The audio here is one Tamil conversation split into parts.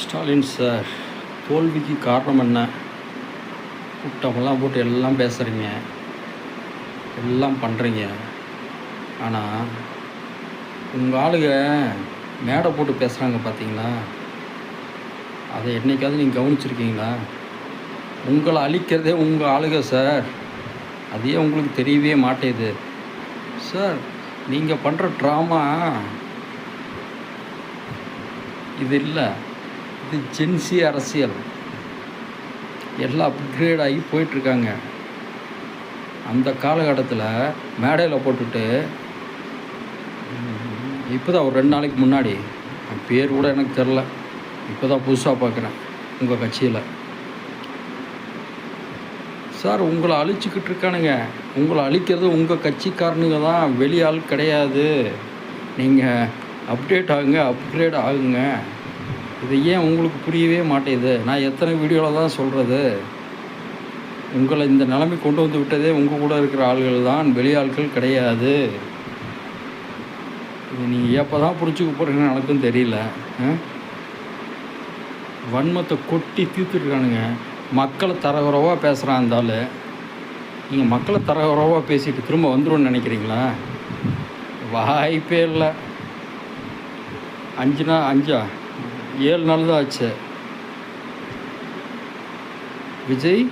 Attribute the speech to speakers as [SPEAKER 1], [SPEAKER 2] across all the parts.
[SPEAKER 1] ஸ்டாலின் சார், தோல்விக்கு காரணம் என்ன? கூட்டமெல்லாம் போட்டு எல்லாம் பேசுகிறீங்க, எல்லாம் பண்ணுறீங்க. ஆனால் உங்கள் ஆளுங்க மேடை போட்டு பேசுகிறாங்க பார்த்தீங்களா? அதை என்றைக்காவது நீங்கள் கவனிச்சிருக்கீங்களா? உங்களை அழிக்கிறதே உங்கள் ஆளுங்க சார். அதையே உங்களுக்கு தெரியவே மாட்டேது சார். நீங்கள் பண்ணுற ட்ராமா இது இல்லை, இது ஜென்சி அரசியல். எல்லாம் அப்கிரேட் ஆகி போயிட்டுருக்காங்க. அந்த காலகட்டத்தில் மேடையில் போட்டுட்டு இப்போ தான் ஒரு 2 நாளைக்கு முன்னாடி, பேர் கூட எனக்கு தெரில, இப்போ தான் புதுசாக பார்க்குறேன் உங்கள் கட்சியில். சார், உங்களை அழிச்சிக்கிட்டு இருக்கானுங்க. உங்களை அழிக்கிறது உங்கள் கட்சிக்காரனுங்க தான், வெளியாள் கிடையாது. நீங்கள் அப்டேட் ஆகுங்க, அப்கிரேட் ஆகுங்க. இது ஏன் உங்களுக்கு புரியவே மாட்டேங்குது? நான் எத்தனை வீடியோவில் தான் சொல்கிறது? உங்களை இந்த நிலைமை கொண்டு வந்து விட்டதே உங்கள் கூட இருக்கிற ஆள்கள் தான், வெளியாட்கள் கிடையாது. இது நீங்கள் எப்போ தான் புரிஞ்சுக்க போகிறீங்கன்னு எனக்கும் தெரியல. வன்மத்தை கொட்டி தீர்த்துருக்கானுங்க. மக்களை தரகுறவாக பேசுகிறான் அந்த ஆள். நீங்கள் மக்களை தரகுறவாக பேசிட்டு திரும்ப வந்துடும்னு நினைக்கிறீங்களா? வாய்ப்பே இல்லை. 7 நாள் தான் ஆச்சு. விஜய்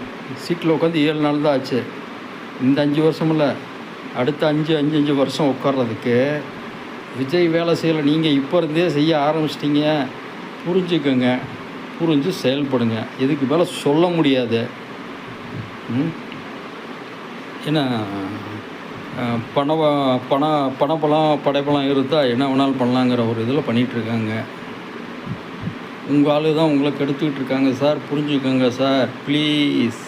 [SPEAKER 1] சீட்டில் உட்காந்து 7 நாள் தான் ஆச்சு. இந்த 5 வருஷம் இல்லை, அடுத்த 5 வருஷம் உட்கார்றதுக்கு விஜய் வேலை செய்யலை. நீங்கள் இப்போ இருந்தே செய்ய ஆரம்பிச்சிட்டிங்க. புரிஞ்சுக்கோங்க, புரிஞ்சு செயல்படுங்க. இதுக்கு மேலே சொல்ல முடியாது. ஏன்னா பணப்பலம் படைப்பெல்லாம் இருந்தால் என்ன வேணாலும் பண்ணலாங்கிற ஒரு இதில் பண்ணிகிட்ருக்காங்க. உங்கள் ஆளு தான் உங்களை கெடுத்துக்கிட்டு இருக்காங்க சார். புரிஞ்சுக்கோங்க சார், ப்ளீஸ்.